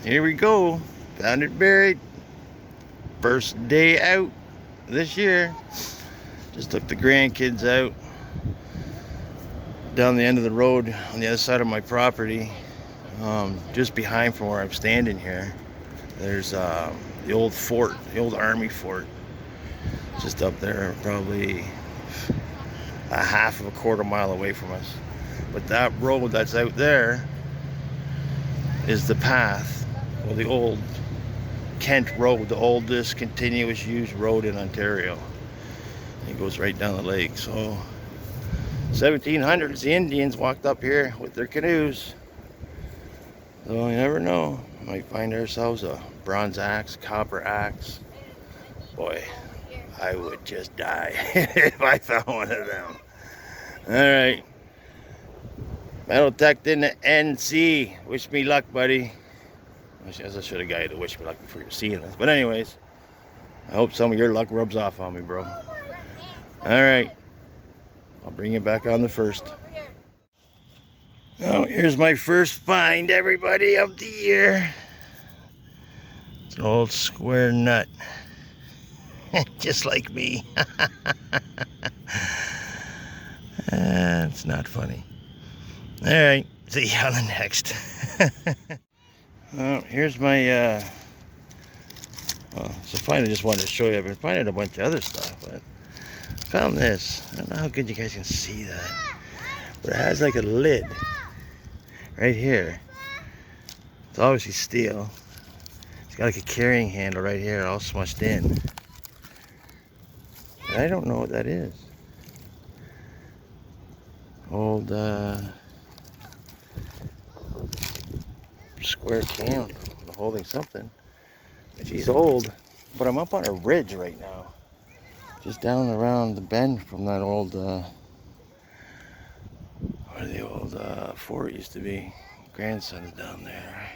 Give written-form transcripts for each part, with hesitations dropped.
Here we go. Found it buried. First day out this year. Just took the grandkids out down the end of the road on the other side of my property, just behind from where I'm standing here. There's the old fort, the old army fort, just up there, probably a half of a quarter mile away from us. But that road that's out there is the path, well, the old Kent Road, the oldest continuous use road in Ontario. It goes right down the lake. So 1700s, the Indians walked up here with their canoes. So you never know, might find ourselves a bronze axe, copper axe. Boy, I would just die if I found one of them. All right, metal tech in the NC. Wish me luck, buddy. I should have got you to wish me luck before you're seeing this. But anyways, I hope some of your luck rubs off on me, bro. All right, I'll bring you back on the first. Now, here's my first find, everybody, of the year. It's an old square nut. Just like me. It's not funny. All right, see you on the next. Well, here's my, so finally just wanted to show you. I've been finding a bunch of other stuff, but I found this. I don't know how good you guys can see that, but it has like a lid right here. It's obviously steel. It's got like a carrying handle right here, all smushed in. And I don't know what that is. Old, square can holding something. She's old, but I'm up on a ridge right now, just down around the bend from that old where the old fort used to be. Grand Sons down there,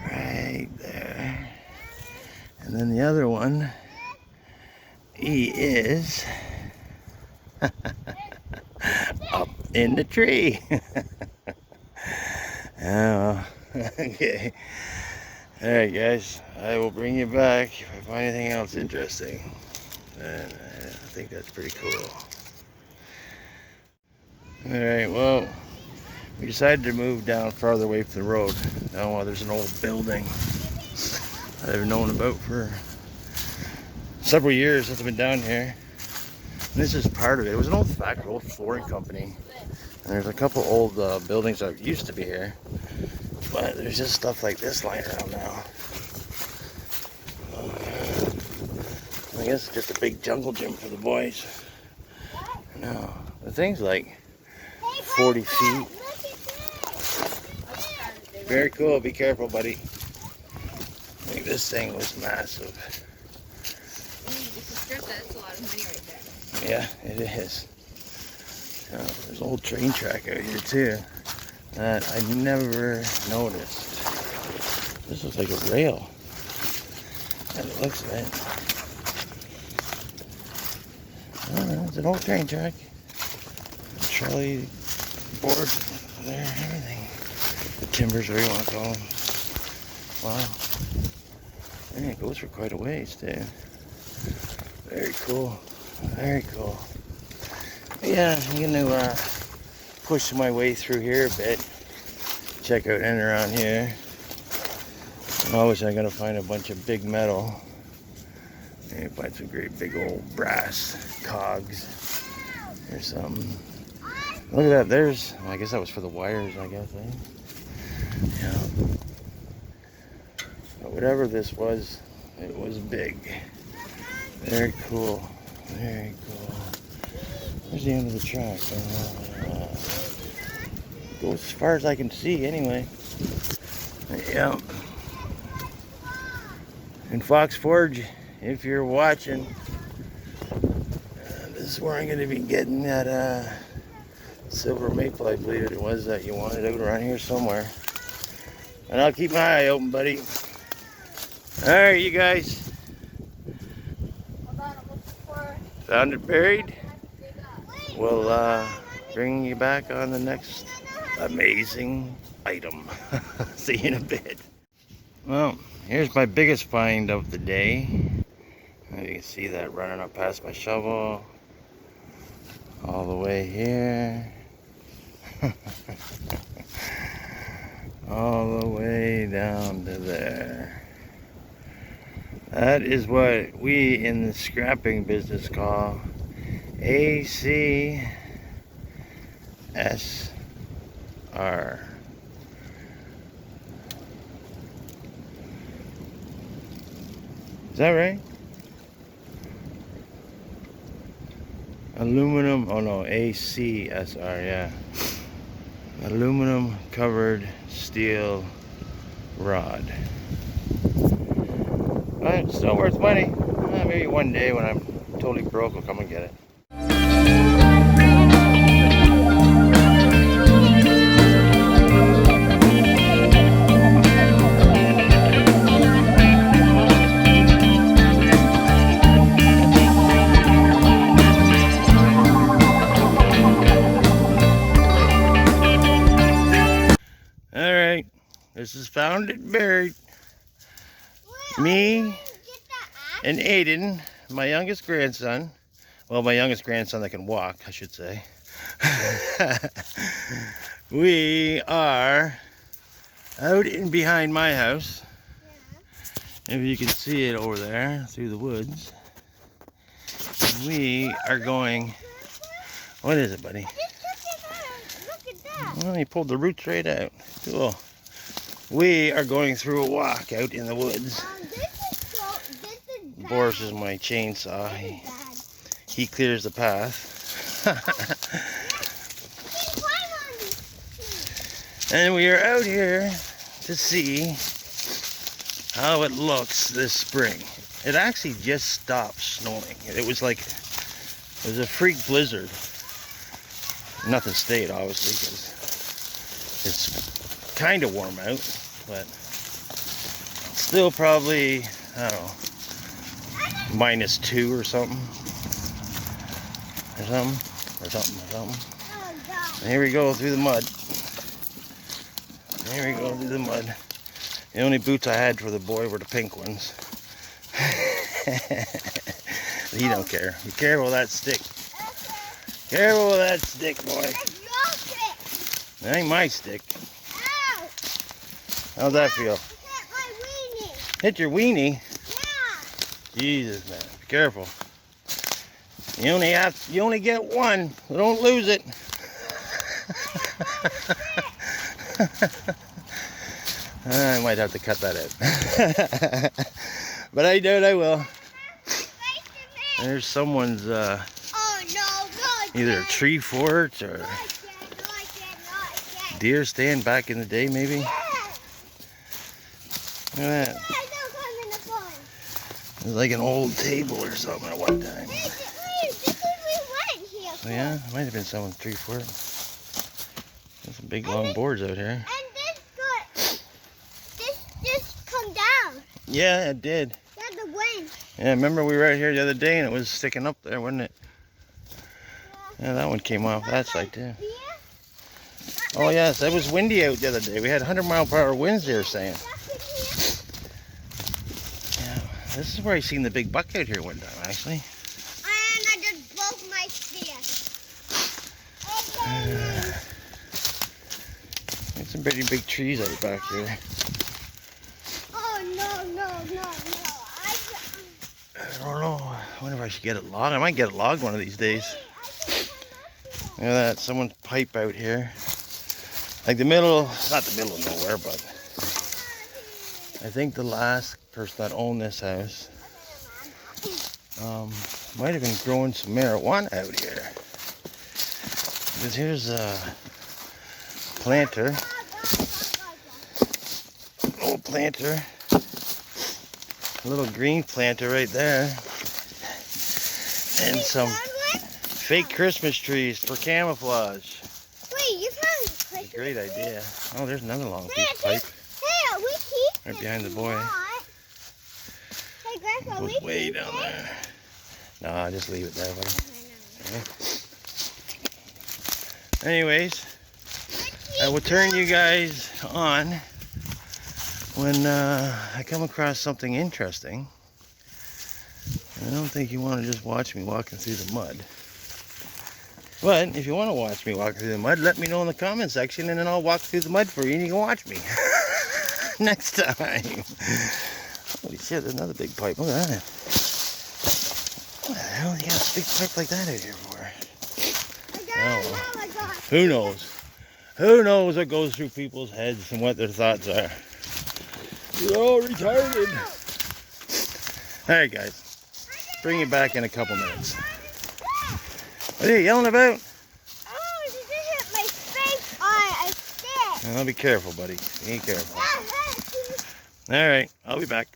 right there. And then the other one, he is up in the tree. Oh, okay. All right, guys. I will bring you back if I find anything else interesting. And I think that's pretty cool. All right. Well, we decided to move down farther away from the road. Now, there's an old building that I've known about for several years since I've been down here. And this is part of it. It was an old factory, old flooring company. And there's a couple old buildings that used to be here, but there's just stuff like this lying around now. I guess it's just a big jungle gym for the boys. No, the thing's like 40 feet. Very cool. Be careful, buddy. I think this thing was massive. That's a lot of money right there. Yeah, it is. There's an old train track out here too that I never noticed. This looks like a rail. And it looks like it's an old train track. Trolley boards there, everything. The timbers, whatever you want to call them. Wow. And it goes for quite a ways too. Very cool. Very cool. Yeah, I'm gonna push my way through here a bit. Check out in and around here. Obviously, I'm gonna find a bunch of big metal. Maybe find some great big old brass cogs. There's some. Look at that. There's. Well, I guess that was for the wires. I guess. Yeah. But whatever this was, it was big. Very cool. Very cool. Where's the end of the track? Goes as far as I can see, anyway. Yeah. In Fox Forge, if you're watching, this is where I'm going to be getting that silver maple, I believe it was, that you wanted out around here somewhere. And I'll keep my eye open, buddy. All right, you guys. Found it buried. We'll bring you back on the next amazing item. See you in a bit. Well, here's my biggest find of the day. You can see that running up past my shovel. All the way here. All the way down to there. That is what we in the scrapping business call ACSR. Is that right? Aluminum, oh no, ACSR, yeah. Aluminum covered steel rod. But it's still worth money. Maybe one day when I'm totally broke, I'll come and get it. Alright, this is found and buried. Me and Aiden, my youngest grandson. Well, my youngest grandson that can walk, I should say. We are out in behind my house. If you can see it over there through the woods. We are going. What is it, buddy? Look at that. Well, he pulled the roots right out. Cool. We are going through a walk out in the woods. This is bad. Boris is my chainsaw. He clears the path. And we are out here to see how it looks this spring. It actually just stopped snowing. It was a freak blizzard. Nothing stayed, obviously, because it's kind of warm out, but still probably, I don't know, -2 or something. Or something. And here we go through the mud. Here we go through the mud. The only boots I had for the boy were the pink ones. He don't care. Be careful with that stick. Careful with that stick, boy. That ain't my stick. How's that feel? Hit your weenie? Yeah. Jesus, man. Be careful. You only get one. Don't lose it. I might have to cut that out. But I doubt I will. There's someone's either a tree fort or deer stand back in the day, maybe. Look at that. It was like an old table or something at one time. Oh yeah, it might have been someone's tree fort. There's some big long boards out here. And this just come down. Yeah, it did. Yeah, the wind. Yeah, remember we were out here the other day and it was sticking up there, wasn't it? Yeah, that one came off that side too. Oh yes, it was windy out the other day. We had 100-mile-per-hour winds, they were saying. Yeah, this is where I seen the big buck out here one time, actually. And I just broke my spear. There's some pretty big trees out back here. Oh no. I don't know. I wonder if I should get it logged. I might get it logged one of these days. Look at that, someone's pipe out here. Like the middle, not the middle of nowhere, but I think the last person that owned this house might have been growing some marijuana out here. Because here's a planter, old planter, a little green planter right there, and some fake Christmas trees for camouflage. Wait, you found Christmas? Great idea. Oh, there's another long piece of pipe. Hey, are we keeping Right behind the boy. Hey, Grandpa, It goes way down there. No, just leave it there, buddy. Okay. Anyways, I will turn you guys on when I come across something interesting. I don't think you want to just watch me walking through the mud. But if you want to watch me walking through the mud, let me know in the comment section, and then I'll walk through the mud for you and you can watch me next time. Holy shit, there's another big pipe. Look at that. What the hell do you got a big pipe like that out here for? Who knows? Who knows what goes through people's heads and what their thoughts are? You're all retarded. Alright guys, bring you back in a couple minutes. What are you yelling about? Oh, did you hit my face on a stick? Well, be careful, buddy. Be careful. Alright, I'll be back.